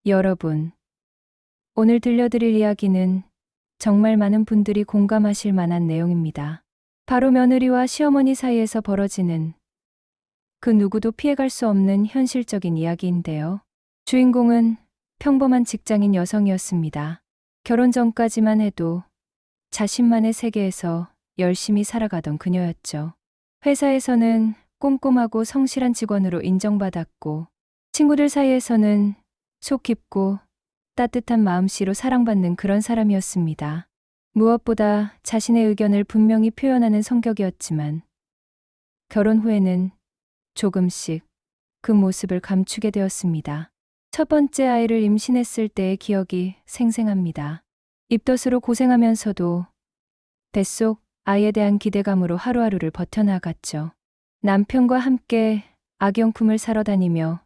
여러분, 오늘 들려드릴 이야기는 정말 많은 분들이 공감하실 만한 내용입니다. 바로 며느리와 시어머니 사이에서 벌어지는 그 누구도 피해갈 수 없는 현실적인 이야기인데요. 주인공은 평범한 직장인 여성이었습니다. 결혼 전까지만 해도 자신만의 세계에서 열심히 살아가던 그녀였죠. 회사에서는 꼼꼼하고 성실한 직원으로 인정받았고, 친구들 사이에서는 속 깊고 따뜻한 마음씨로 사랑받는 그런 사람이었습니다. 무엇보다 자신의 의견을 분명히 표현하는 성격이었지만, 결혼 후에는 조금씩 그 모습을 감추게 되었습니다. 첫 번째 아이를 임신했을 때의 기억이 생생합니다. 입덧으로 고생하면서도 뱃속 아이에 대한 기대감으로 하루하루를 버텨나갔죠. 남편과 함께 악용품을 사러 다니며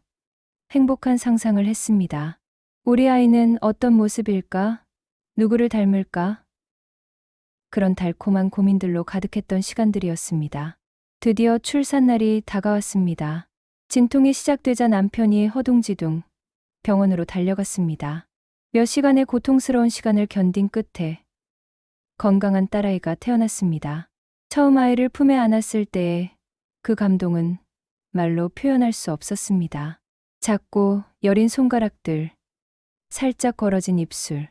행복한 상상을 했습니다. 우리 아이는 어떤 모습일까? 누구를 닮을까? 그런 달콤한 고민들로 가득했던 시간들이었습니다. 드디어 출산날이 다가왔습니다. 진통이 시작되자 남편이 허둥지둥 병원으로 달려갔습니다. 몇 시간의 고통스러운 시간을 견딘 끝에 건강한 딸아이가 태어났습니다. 처음 아이를 품에 안았을 때의 그 감동은 말로 표현할 수 없었습니다. 작고 여린 손가락들, 살짝 걸어진 입술,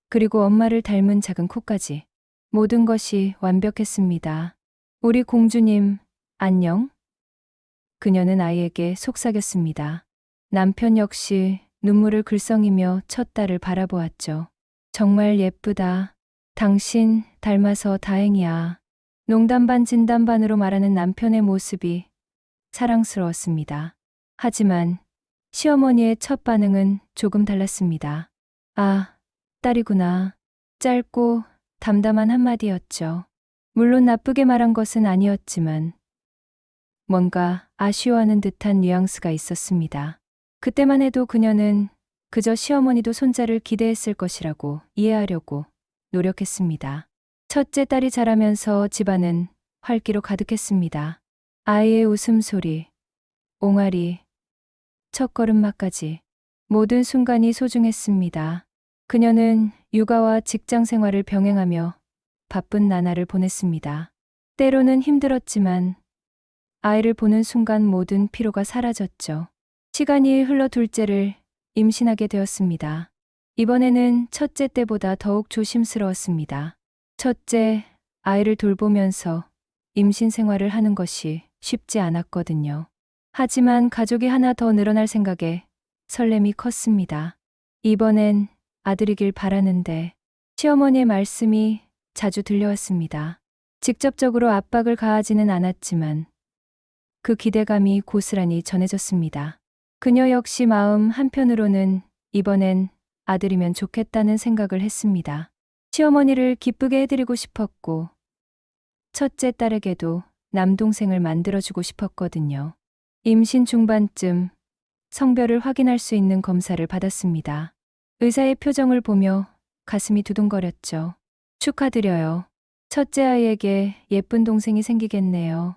그리고 엄마를 닮은 작은 코까지 모든 것이 완벽했습니다. 우리 공주님, 안녕? 그녀는 아이에게 속삭였습니다. 남편 역시 눈물을 글썽이며 첫 딸을 바라보았죠. 정말 예쁘다. 당신 닮아서 다행이야. 농담 반 진담 반으로 말하는 남편의 모습이 사랑스러웠습니다. 하지만 시어머니의 첫 반응은 조금 달랐습니다. 아, 딸이구나. 짧고 담담한 한마디였죠. 물론 나쁘게 말한 것은 아니었지만 뭔가 아쉬워하는 듯한 뉘앙스가 있었습니다. 그때만 해도 그녀는 그저 시어머니도 손자를 기대했을 것이라고 이해하려고 노력했습니다. 첫째 딸이 자라면서 집안은 활기로 가득했습니다. 아이의 웃음소리, 옹알이, 첫걸음마까지 모든 순간이 소중했습니다. 그녀는 육아와 직장 생활을 병행하며 바쁜 나날을 보냈습니다. 때로는 힘들었지만 아이를 보는 순간 모든 피로가 사라졌죠. 시간이 흘러 둘째를 임신하게 되었습니다. 이번에는 첫째 때보다 더욱 조심스러웠습니다. 첫째 아이를 돌보면서 임신 생활을 하는 것이 쉽지 않았거든요. 하지만 가족이 하나 더 늘어날 생각에 설렘이 컸습니다. 이번엔 아들이길 바라는데 시어머니의 말씀이 자주 들려왔습니다. 직접적으로 압박을 가하지는 않았지만 그 기대감이 고스란히 전해졌습니다. 그녀 역시 마음 한편으로는 이번엔 아들이면 좋겠다는 생각을 했습니다. 시어머니를 기쁘게 해드리고 싶었고 첫째 딸에게도 남동생을 만들어주고 싶었거든요. 임신 중반쯤 성별을 확인할 수 있는 검사를 받았습니다. 의사의 표정을 보며 가슴이 두둥거렸죠. 축하드려요. 첫째 아이에게 예쁜 동생이 생기겠네요.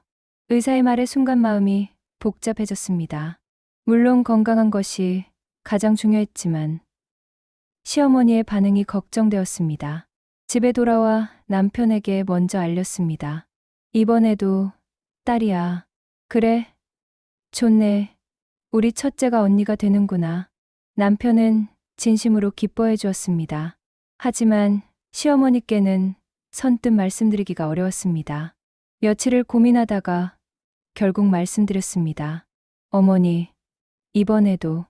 의사의 말에 순간 마음이 복잡해졌습니다. 물론 건강한 것이 가장 중요했지만 시어머니의 반응이 걱정되었습니다. 집에 돌아와 남편에게 먼저 알렸습니다. 이번에도 딸이야. 그래, 좋네. 우리 첫째가 언니가 되는구나. 남편은 진심으로 기뻐해 주었습니다. 하지만 시어머니께는 선뜻 말씀드리기가 어려웠습니다. 며칠을 고민하다가 결국 말씀드렸습니다. 어머니, 이번에도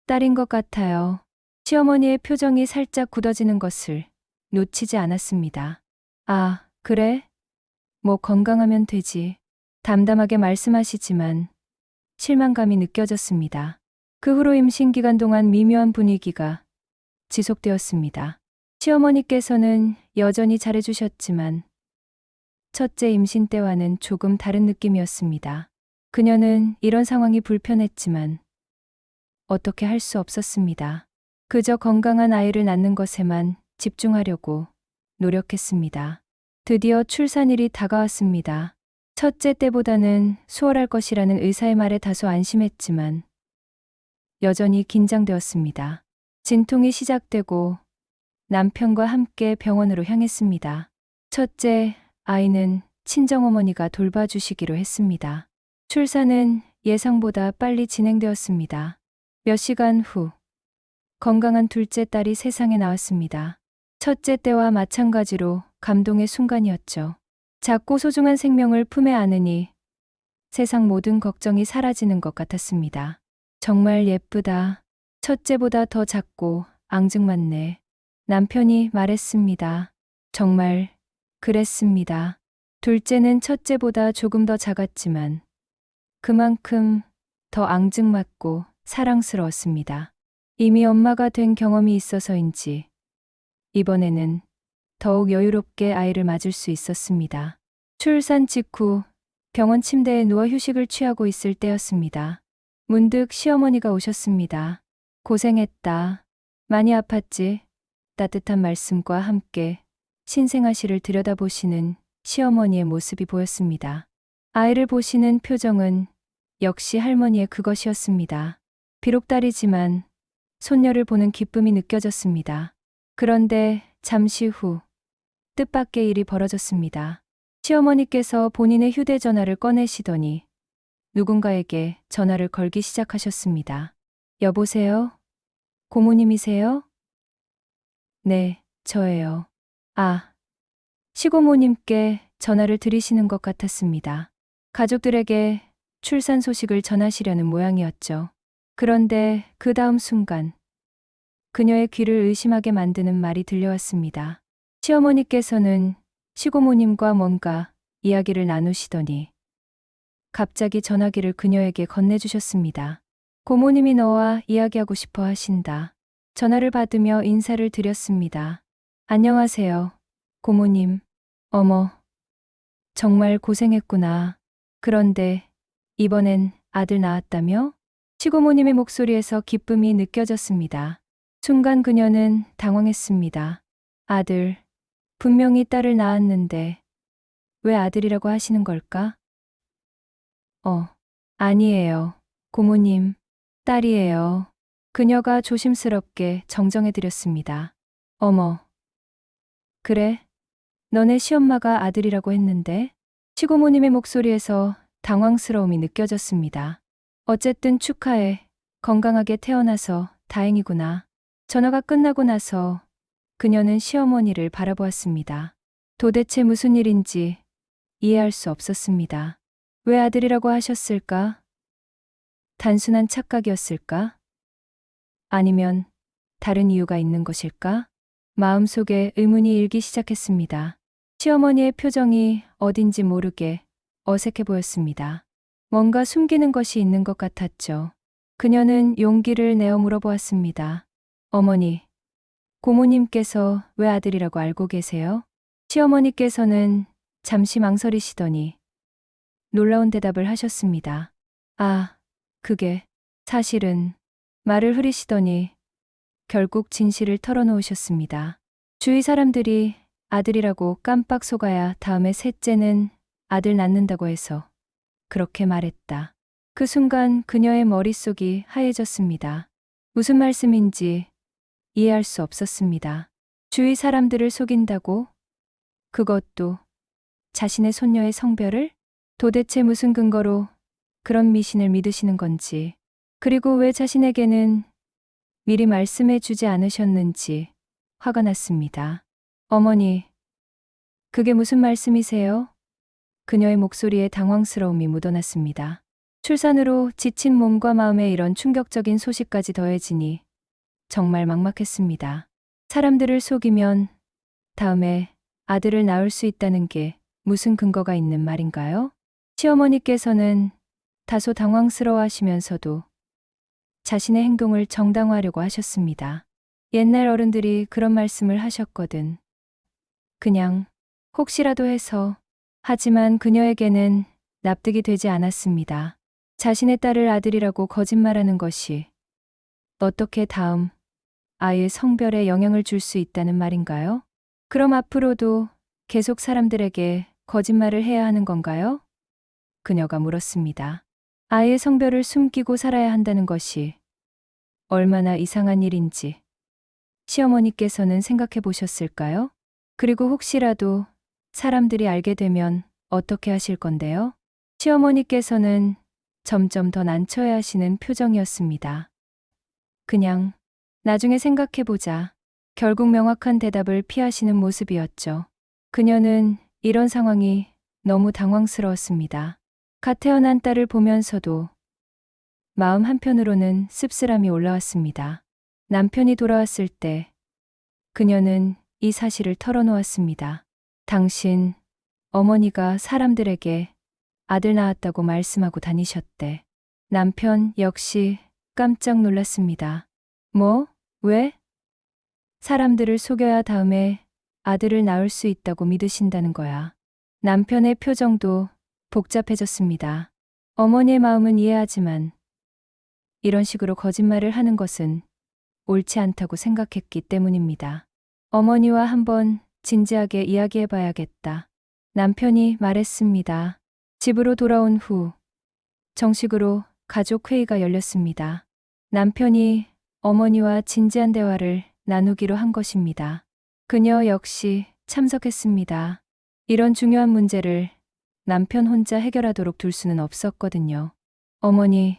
딸인 것 같아요. 시어머니의 표정이 살짝 굳어지는 것을 놓치지 않았습니다. 아, 그래? 뭐 건강하면 되지. 담담하게 말씀하시지만 실망감이 느껴졌습니다. 그 후로 임신 기간 동안 미묘한 분위기가 지속되었습니다. 시어머니께서는 여전히 잘해주셨지만 첫째 임신 때와는 조금 다른 느낌이었습니다. 그녀는 이런 상황이 불편했지만 어떻게 할 수 없었습니다. 그저 건강한 아이를 낳는 것에만 집중하려고 노력했습니다. 드디어 출산일이 다가왔습니다. 첫째 때보다는 수월할 것이라는 의사의 말에 다소 안심했지만 여전히 긴장되었습니다. 진통이 시작되고 남편과 함께 병원으로 향했습니다. 첫째 아이는 친정어머니가 돌봐주시기로 했습니다. 출산은 예상보다 빨리 진행되었습니다. 몇 시간 후 건강한 둘째 딸이 세상에 나왔습니다. 첫째 때와 마찬가지로 감동의 순간이었죠. 작고 소중한 생명을 품에 안으니 세상 모든 걱정이 사라지는 것 같았습니다. 정말 예쁘다. 첫째보다 더 작고 앙증맞네. 남편이 말했습니다. 정말 그랬습니다. 둘째는 첫째보다 조금 더 작았지만 그만큼 더 앙증맞고 사랑스러웠습니다. 이미 엄마가 된 경험이 있어서인지 이번에는 더욱 여유롭게 아이를 맞을 수 있었습니다. 출산 직후 병원 침대에 누워 휴식을 취하고 있을 때였습니다. 문득 시어머니가 오셨습니다. 고생했다. 많이 아팠지? 따뜻한 말씀과 함께 신생아 씨를 들여다보시는 시어머니의 모습이 보였습니다. 아이를 보시는 표정은 역시 할머니의 그것이었습니다. 비록 딸이지만 손녀를 보는 기쁨이 느껴졌습니다. 그런데 잠시 후 뜻밖의 일이 벌어졌습니다. 시어머니께서 본인의 휴대전화를 꺼내시더니 누군가에게 전화를 걸기 시작하셨습니다. 여보세요? 고모님이세요? 네, 저예요. 아, 시고모님께 전화를 드리시는 것 같았습니다. 가족들에게 출산 소식을 전하시려는 모양이었죠. 그런데 그 다음 순간 그녀의 귀를 의심하게 만드는 말이 들려왔습니다. 시어머니께서는 시고모님과 뭔가 이야기를 나누시더니 갑자기 전화기를 그녀에게 건네주셨습니다. 고모님이 너와 이야기하고 싶어 하신다. 전화를 받으며 인사를 드렸습니다. 안녕하세요, 고모님. 어머, 정말 고생했구나. 그런데 이번엔 아들 낳았다며? 시고모님의 목소리에서 기쁨이 느껴졌습니다. 순간 그녀는 당황했습니다. 아들, 분명히 딸을 낳았는데 왜 아들이라고 하시는 걸까? 아니에요. 고모님, 딸이에요. 그녀가 조심스럽게 정정해드렸습니다. 어머, 그래? 너네 시엄마가 아들이라고 했는데? 시고모님의 목소리에서 당황스러움이 느껴졌습니다. 어쨌든 축하해. 건강하게 태어나서 다행이구나. 전화가 끝나고 나서 그녀는 시어머니를 바라보았습니다. 도대체 무슨 일인지 이해할 수 없었습니다. 왜 아들이라고 하셨을까? 단순한 착각이었을까? 아니면 다른 이유가 있는 것일까? 마음속에 의문이 일기 시작했습니다. 시어머니의 표정이 어딘지 모르게 어색해 보였습니다. 뭔가 숨기는 것이 있는 것 같았죠. 그녀는 용기를 내어 물어보았습니다. 어머니, 고모님께서 왜 아들이라고 알고 계세요? 시어머니께서는 잠시 망설이시더니 놀라운 대답을 하셨습니다. 아, 그게 사실은 말을 흐리시더니 결국 진실을 털어놓으셨습니다. 주위 사람들이 아들이라고 깜빡 속아야 다음에 셋째는 아들 낳는다고 해서 그렇게 말했다. 그 순간 그녀의 머릿속이 하얘졌습니다. 무슨 말씀인지 이해할 수 없었습니다. 주위 사람들을 속인다고? 그것도 자신의 손녀의 성별을? 도대체 무슨 근거로 그런 미신을 믿으시는 건지, 그리고 왜 자신에게는 미리 말씀해 주지 않으셨는지 화가 났습니다. 어머니, 그게 무슨 말씀이세요? 그녀의 목소리에 당황스러움이 묻어났습니다. 출산으로 지친 몸과 마음에 이런 충격적인 소식까지 더해지니 정말 막막했습니다. 사람들을 속이면 다음에 아들을 낳을 수 있다는 게 무슨 근거가 있는 말인가요? 시어머니께서는 다소 당황스러워하시면서도 자신의 행동을 정당화하려고 하셨습니다. 옛날 어른들이 그런 말씀을 하셨거든. 그냥 혹시라도 해서. 하지만 그녀에게는 납득이 되지 않았습니다. 자신의 딸을 아들이라고 거짓말하는 것이 어떻게 다음 아이의 성별에 영향을 줄 수 있다는 말인가요? 그럼 앞으로도 계속 사람들에게 거짓말을 해야 하는 건가요? 그녀가 물었습니다. 아이의 성별을 숨기고 살아야 한다는 것이 얼마나 이상한 일인지 시어머니께서는 생각해 보셨을까요? 그리고 혹시라도 사람들이 알게 되면 어떻게 하실 건데요? 시어머니께서는 점점 더 난처해 하시는 표정이었습니다. 그냥 나중에 생각해 보자. 결국 명확한 대답을 피하시는 모습이었죠. 그녀는 이런 상황이 너무 당황스러웠습니다. 갓 태어난 딸을 보면서도 마음 한편으로는 씁쓸함이 올라왔습니다. 남편이 돌아왔을 때 그녀는 이 사실을 털어놓았습니다. 당신, 어머니가 사람들에게 아들 낳았다고 말씀하고 다니셨대. 남편 역시 깜짝 놀랐습니다. 뭐? 왜? 사람들을 속여야 다음에 아들을 낳을 수 있다고 믿으신다는 거야. 남편의 표정도 복잡해졌습니다. 어머니의 마음은 이해하지만 이런 식으로 거짓말을 하는 것은 옳지 않다고 생각했기 때문입니다. 어머니와 한번 진지하게 이야기해 봐야겠다. 남편이 말했습니다. 집으로 돌아온 후 정식으로 가족 회의가 열렸습니다. 남편이 어머니와 진지한 대화를 나누기로 한 것입니다. 그녀 역시 참석했습니다. 이런 중요한 문제를 남편 혼자 해결하도록 둘 수는 없었거든요. 어머니,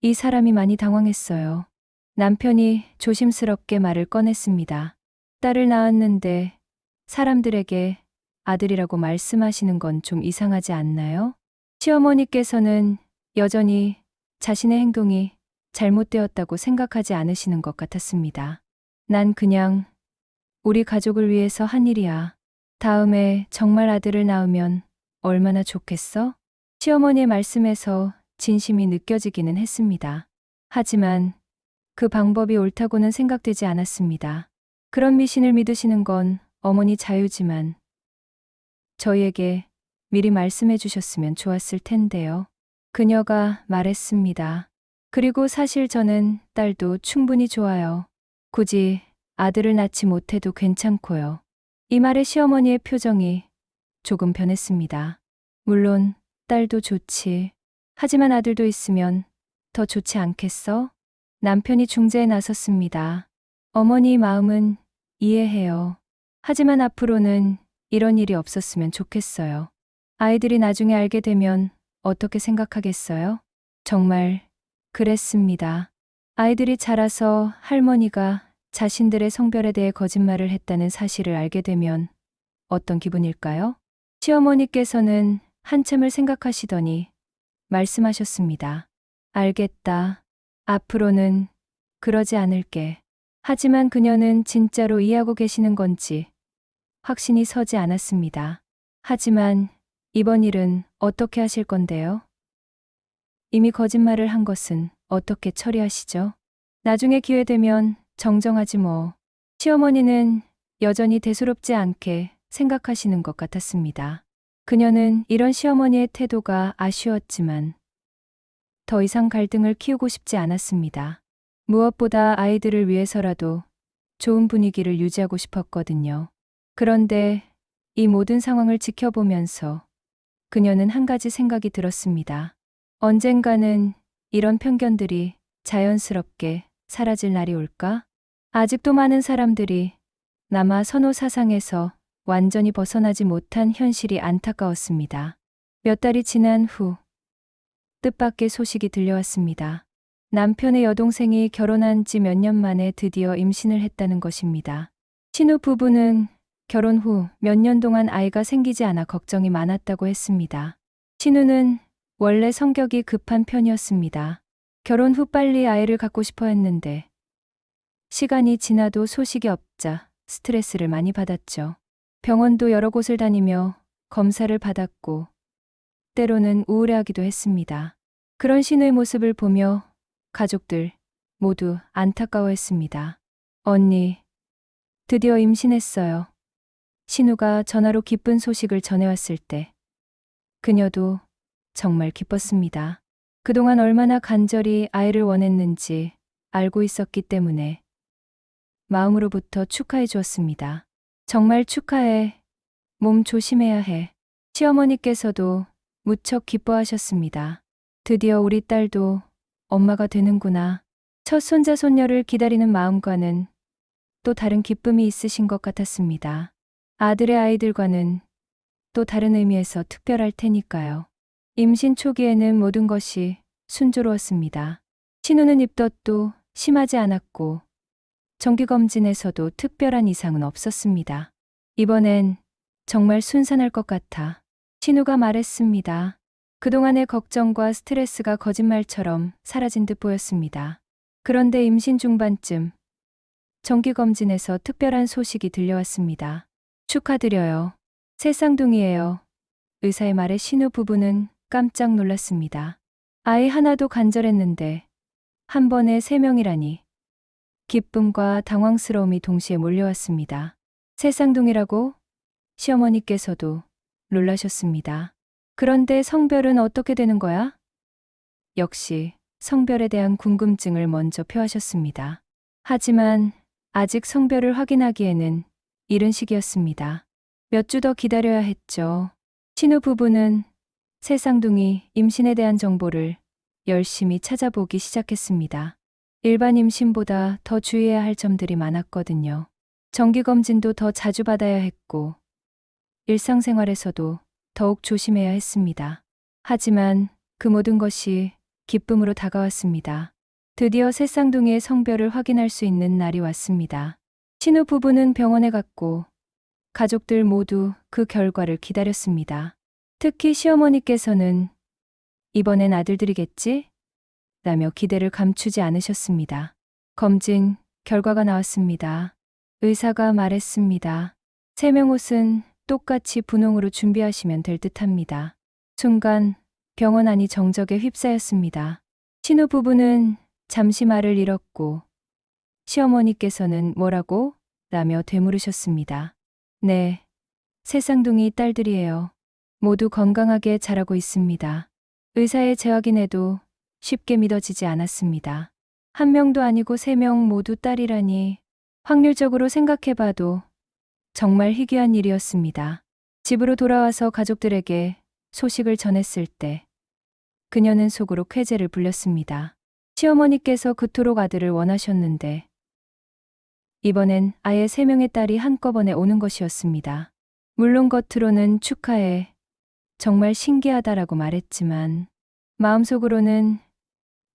이 사람이 많이 당황했어요. 남편이 조심스럽게 말을 꺼냈습니다. 딸을 낳았는데 사람들에게 아들이라고 말씀하시는 건 좀 이상하지 않나요? 시어머니께서는 여전히 자신의 행동이 잘못되었다고 생각하지 않으시는 것 같았습니다. 난 그냥 우리 가족을 위해서 한 일이야. 다음에 정말 아들을 낳으면 얼마나 좋겠어? 시어머니의 말씀에서 진심이 느껴지기는 했습니다. 하지만 그 방법이 옳다고는 생각되지 않았습니다. 그런 미신을 믿으시는 건 어머니 자유지만 저희에게 미리 말씀해 주셨으면 좋았을 텐데요. 그녀가 말했습니다. 그리고 사실 저는 딸도 충분히 좋아요. 굳이 아들을 낳지 못해도 괜찮고요. 이 말에 시어머니의 표정이 조금 변했습니다. 물론 딸도 좋지. 하지만 아들도 있으면 더 좋지 않겠어? 남편이 중재에 나섰습니다. 어머니 마음은 이해해요. 하지만 앞으로는 이런 일이 없었으면 좋겠어요. 아이들이 나중에 알게 되면 어떻게 생각하겠어요? 정말 그랬습니다. 아이들이 자라서 할머니가 자신들의 성별에 대해 거짓말을 했다는 사실을 알게 되면 어떤 기분일까요? 시어머니께서는 한참을 생각하시더니 말씀하셨습니다. 알겠다. 앞으로는 그러지 않을게. 하지만 그녀는 진짜로 이해하고 계시는 건지 확신이 서지 않았습니다. 하지만 이번 일은 어떻게 하실 건데요? 이미 거짓말을 한 것은 어떻게 처리하시죠? 나중에 기회 되면 정정하지 뭐. 시어머니는 여전히 대수롭지 않게 생각하시는 것 같았습니다. 그녀는 이런 시어머니의 태도가 아쉬웠지만 더 이상 갈등을 키우고 싶지 않았습니다. 무엇보다 아이들을 위해서라도 좋은 분위기를 유지하고 싶었거든요. 그런데 이 모든 상황을 지켜보면서 그녀는 한 가지 생각이 들었습니다. 언젠가는 이런 편견들이 자연스럽게 사라질 날이 올까? 아직도 많은 사람들이 남아 선호 사상에서 완전히 벗어나지 못한 현실이 안타까웠습니다. 몇 달이 지난 후 뜻밖의 소식이 들려왔습니다. 남편의 여동생이 결혼한 지 몇 년 만에 드디어 임신을 했다는 것입니다. 신우 부부는 결혼 후 몇 년 동안 아이가 생기지 않아 걱정이 많았다고 했습니다. 신우는 원래 성격이 급한 편이었습니다. 결혼 후 빨리 아이를 갖고 싶어 했는데 시간이 지나도 소식이 없자 스트레스를 많이 받았죠. 병원도 여러 곳을 다니며 검사를 받았고 때로는 우울해하기도 했습니다. 그런 신우의 모습을 보며 가족들 모두 안타까워했습니다. 언니, 드디어 임신했어요. 신우가 전화로 기쁜 소식을 전해왔을 때 그녀도 정말 기뻤습니다. 그동안 얼마나 간절히 아이를 원했는지 알고 있었기 때문에 마음으로부터 축하해 주었습니다. 정말 축하해. 몸 조심해야 해. 시어머니께서도 무척 기뻐하셨습니다. 드디어 우리 딸도 엄마가 되는구나. 첫 손자 손녀를 기다리는 마음과는 또 다른 기쁨이 있으신 것 같았습니다. 아들의 아이들과는 또 다른 의미에서 특별할 테니까요. 임신 초기에는 모든 것이 순조로웠습니다. 신우는 입덧도 심하지 않았고 정기검진에서도 특별한 이상은 없었습니다. 이번엔 정말 순산할 것 같아 신우가 말했습니다. 그동안의 걱정과 스트레스가 거짓말처럼 사라진 듯 보였습니다. 그런데 임신 중반쯤 정기검진에서 특별한 소식이 들려왔습니다. 축하드려요. 새 쌍둥이에요. 의사의 말에 신우 부부는 깜짝 놀랐습니다. 아이 하나도 간절했는데 한 번에 3명이라니. 기쁨과 당황스러움이 동시에 몰려왔습니다. 새 쌍둥이라고? 시어머니께서도 놀라셨습니다. 그런데 성별은 어떻게 되는 거야? 역시 성별에 대한 궁금증을 먼저 표하셨습니다. 하지만 아직 성별을 확인하기에는 이른 시기였습니다. 몇 주 더 기다려야 했죠. 신우 부부는 새 쌍둥이 임신에 대한 정보를 열심히 찾아보기 시작했습니다. 일반 임신보다 더 주의해야 할 점들이 많았거든요. 정기검진도 더 자주 받아야 했고 일상생활에서도 더욱 조심해야 했습니다. 하지만 그 모든 것이 기쁨으로 다가왔습니다. 드디어 새 쌍둥이의 성별을 확인할 수 있는 날이 왔습니다. 신우 부부는 병원에 갔고 가족들 모두 그 결과를 기다렸습니다. 특히 시어머니께서는 이번엔 아들들이겠지? 라며 기대를 감추지 않으셨습니다. 검진 결과가 나왔습니다. 의사가 말했습니다. 3명 옷은 똑같이 분홍으로 준비하시면 될 듯합니다. 순간 병원 안이 정적에 휩싸였습니다. 신우 부부는 잠시 말을 잃었고 시어머니께서는 뭐라고? 라며 되물으셨습니다. 네, 새 쌍둥이 딸들이에요. 모두 건강하게 자라고 있습니다. 의사의 재확인에도 쉽게 믿어지지 않았습니다. 1명도 아니고 3명 모두 딸이라니 확률적으로 생각해봐도 정말 희귀한 일이었습니다. 집으로 돌아와서 가족들에게 소식을 전했을 때 그녀는 속으로 쾌재를 불렸습니다. 시어머니께서 그토록 아들을 원하셨는데 이번엔 아예 3명의 딸이 한꺼번에 오는 것이었습니다. 물론 겉으로는 축하해, 정말 신기하다라고 말했지만 마음속으로는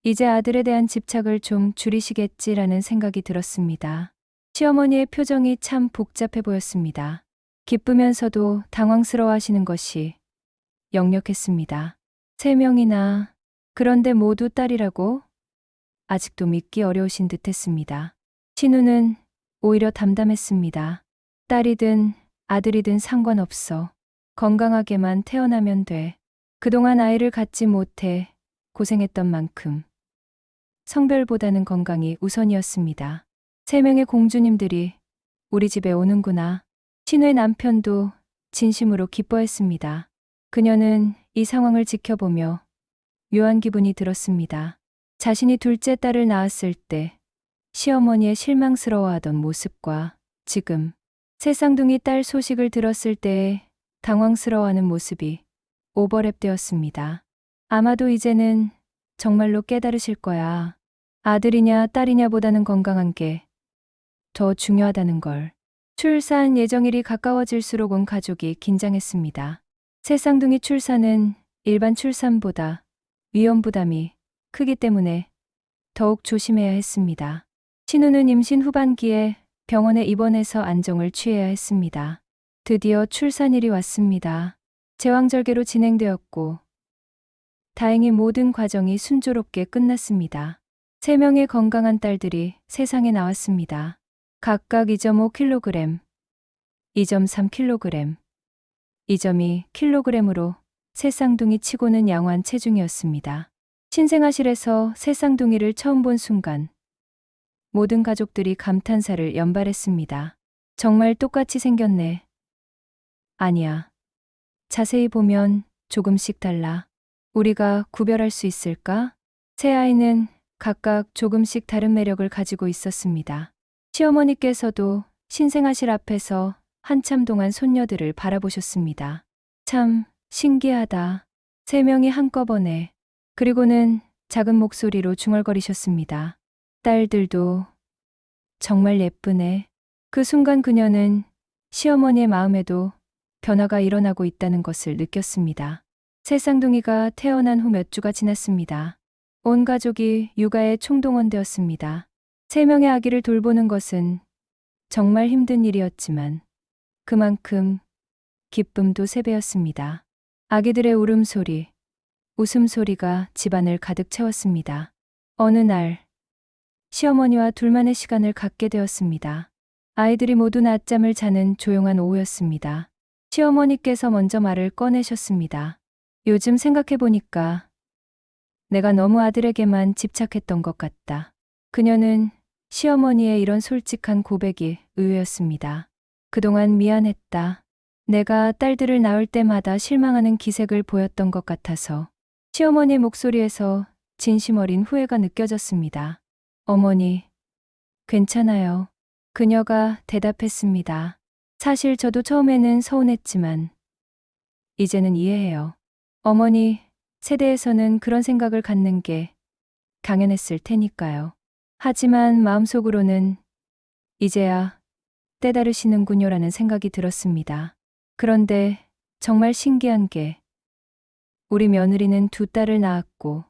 이제 아들에 대한 집착을 좀 줄이시겠지라는 생각이 들었습니다. 시어머니의 표정이 참 복잡해 보였습니다. 기쁘면서도 당황스러워 하시는 것이 역력했습니다. 3명이나, 그런데 모두 딸이라고? 아직도 믿기 어려우신 듯 했습니다. 신우는 오히려 담담했습니다. 딸이든 아들이든 상관없어. 건강하게만 태어나면 돼. 그동안 아이를 갖지 못해 고생했던 만큼 성별보다는 건강이 우선이었습니다. 3명의 공주님들이 우리 집에 오는구나. 신우의 남편도 진심으로 기뻐했습니다. 그녀는 이 상황을 지켜보며 묘한 기분이 들었습니다. 자신이 둘째 딸을 낳았을 때 시어머니의 실망스러워하던 모습과 지금 새 쌍둥이 딸 소식을 들었을 때의 당황스러워하는 모습이 오버랩되었습니다. 아마도 이제는 정말로 깨달으실 거야. 아들이냐 딸이냐보다는 건강한 게 더 중요하다는 걸. 출산 예정일이 가까워질수록 온 가족이 긴장했습니다. 새 쌍둥이 출산은 일반 출산보다 위험 부담이 크기 때문에 더욱 조심해야 했습니다. 신우는 임신 후반기에 병원에 입원해서 안정을 취해야 했습니다. 드디어 출산일이 왔습니다. 제왕절개로 진행되었고 다행히 모든 과정이 순조롭게 끝났습니다. 3명의 건강한 딸들이 세상에 나왔습니다. 각각 2.5kg, 2.3kg, 2.2kg으로 새 쌍둥이 치고는 양호한 체중이었습니다. 신생아실에서 새 쌍둥이를 처음 본 순간 모든 가족들이 감탄사를 연발했습니다. 정말 똑같이 생겼네. 아니야. 자세히 보면 조금씩 달라. 우리가 구별할 수 있을까? 세 아이는 각각 조금씩 다른 매력을 가지고 있었습니다. 시어머니께서도 신생아실 앞에서 한참 동안 손녀들을 바라보셨습니다. 참 신기하다. 3명이 한꺼번에. 그리고는 작은 목소리로 중얼거리셨습니다. 딸들도 정말 예쁘네. 그 순간 그녀는 시어머니의 마음에도 변화가 일어나고 있다는 것을 느꼈습니다. 새쌍둥이가 태어난 후 몇 주가 지났습니다. 온 가족이 육아에 총동원되었습니다. 세 명의 아기를 돌보는 것은 정말 힘든 일이었지만 그만큼 기쁨도 세 배였습니다. 아기들의 울음소리, 웃음소리가 집안을 가득 채웠습니다. 어느 날 시어머니와 둘만의 시간을 갖게 되었습니다. 아이들이 모두 낮잠을 자는 조용한 오후였습니다. 시어머니께서 먼저 말을 꺼내셨습니다. 요즘 생각해보니까 내가 너무 아들에게만 집착했던 것 같다. 그녀는 시어머니의 이런 솔직한 고백이 의외였습니다. 그동안 미안했다. 내가 딸들을 낳을 때마다 실망하는 기색을 보였던 것 같아서 시어머니의 목소리에서 진심 어린 후회가 느껴졌습니다. 어머니, 괜찮아요. 그녀가 대답했습니다. 사실 저도 처음에는 서운했지만 이제는 이해해요. 어머니 세대에서는 그런 생각을 갖는 게 당연했을 테니까요. 하지만 마음속으로는 이제야 때다르시는군요라는 생각이 들었습니다. 그런데 정말 신기한 게 우리 며느리는 두 딸을 낳았고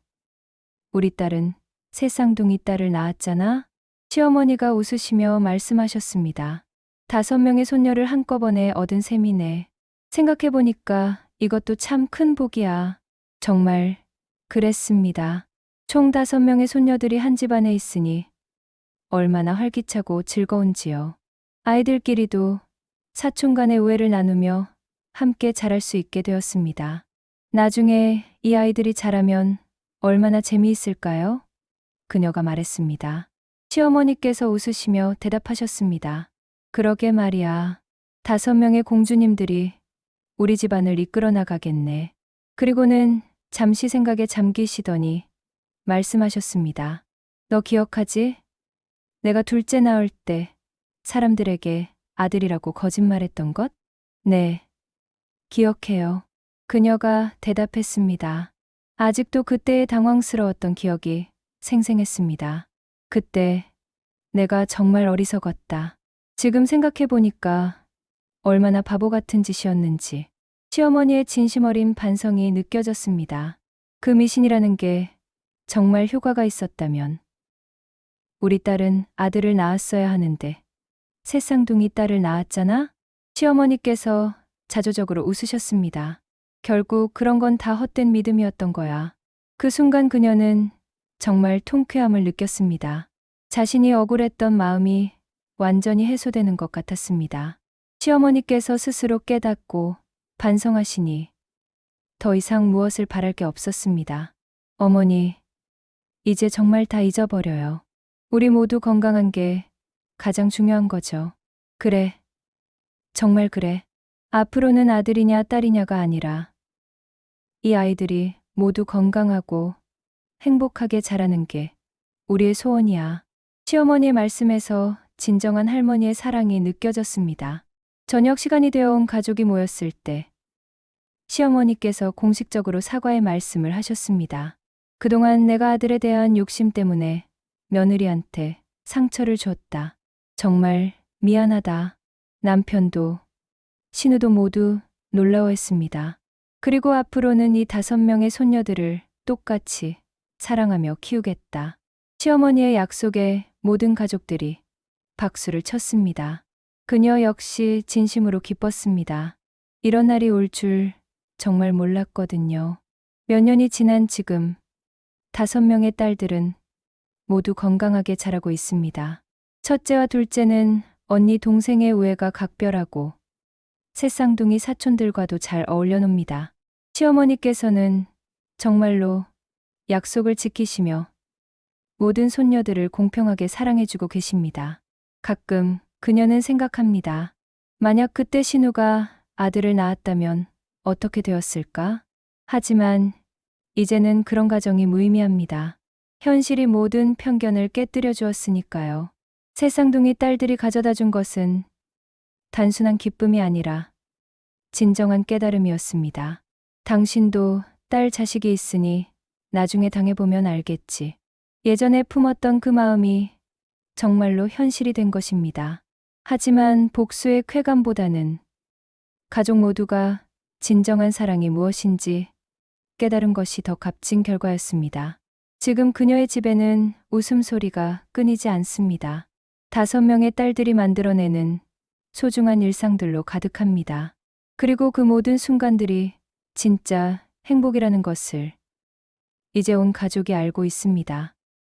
우리 딸은 세 쌍둥이 딸을 낳았잖아. 시어머니가 웃으시며 말씀하셨습니다. 5명의 손녀를 한꺼번에 얻은 셈이네. 생각해보니까 이것도 참 큰 복이야. 정말 그랬습니다. 총 5명의 손녀들이 한 집안에 있으니 얼마나 활기차고 즐거운지요. 아이들끼리도 사촌 간의 우애를 나누며 함께 자랄 수 있게 되었습니다. 나중에 이 아이들이 자라면 얼마나 재미있을까요? 그녀가 말했습니다. 시어머니께서 웃으시며 대답하셨습니다. 그러게 말이야. 5명의 공주님들이 우리 집안을 이끌어 나가겠네. 그리고는 잠시 생각에 잠기시더니 말씀하셨습니다. 너 기억하지? 내가 둘째 낳을 때 사람들에게 아들이라고 거짓말했던 것? 네, 기억해요. 그녀가 대답했습니다. 아직도 그때의 당황스러웠던 기억이 생생했습니다. 그때 내가 정말 어리석었다. 지금 생각해보니까 얼마나 바보 같은 짓이었는지 시어머니의 진심 어린 반성이 느껴졌습니다. 그 미신이라는 게 정말 효과가 있었다면 우리 딸은 아들을 낳았어야 하는데 새 쌍둥이 딸을 낳았잖아? 시어머니께서 자조적으로 웃으셨습니다. 결국 그런 건 다 헛된 믿음이었던 거야. 그 순간 그녀는 정말 통쾌함을 느꼈습니다. 자신이 억울했던 마음이 완전히 해소되는 것 같았습니다. 시어머니께서 스스로 깨닫고 반성하시니 더 이상 무엇을 바랄 게 없었습니다. 어머니, 이제 정말 다 잊어버려요. 우리 모두 건강한 게 가장 중요한 거죠. 그래. 정말 그래. 앞으로는 아들이냐 딸이냐가 아니라 이 아이들이 모두 건강하고 행복하게 자라는 게 우리의 소원이야. 시어머니의 말씀에서 진정한 할머니의 사랑이 느껴졌습니다. 저녁 시간이 되어 온 가족이 모였을 때 시어머니께서 공식적으로 사과의 말씀을 하셨습니다. 그동안 내가 아들에 대한 욕심 때문에 며느리한테 상처를 줬다. 정말 미안하다. 남편도 신우도 모두 놀라워했습니다. 그리고 앞으로는 이 5명의 손녀들을 똑같이 사랑하며 키우겠다. 시어머니의 약속에 모든 가족들이 박수를 쳤습니다. 그녀 역시 진심으로 기뻤습니다. 이런 날이 올 줄 정말 몰랐거든요. 몇 년이 지난 지금 5명의 딸들은 모두 건강하게 자라고 있습니다. 첫째와 둘째는 언니 동생의 우애가 각별하고 새 쌍둥이 사촌들과도 잘 어울려 놉니다. 시어머니께서는 정말로 약속을 지키시며 모든 손녀들을 공평하게 사랑해주고 계십니다. 가끔 그녀는 생각합니다. 만약 그때 신우가 아들을 낳았다면 어떻게 되었을까? 하지만 이제는 그런 가정이 무의미합니다. 현실이 모든 편견을 깨뜨려 주었으니까요. 새 쌍둥이 딸들이 가져다 준 것은 단순한 기쁨이 아니라 진정한 깨달음이었습니다. 당신도 딸 자식이 있으니 나중에 당해보면 알겠지. 예전에 품었던 그 마음이 정말로 현실이 된 것입니다. 하지만 복수의 쾌감보다는 가족 모두가 진정한 사랑이 무엇인지 깨달은 것이 더 값진 결과였습니다. 지금 그녀의 집에는 웃음소리가 끊이지 않습니다. 5명의 딸들이 만들어내는 소중한 일상들로 가득합니다. 그리고 그 모든 순간들이 진짜 행복이라는 것을 이제 온 가족이 알고 있습니다.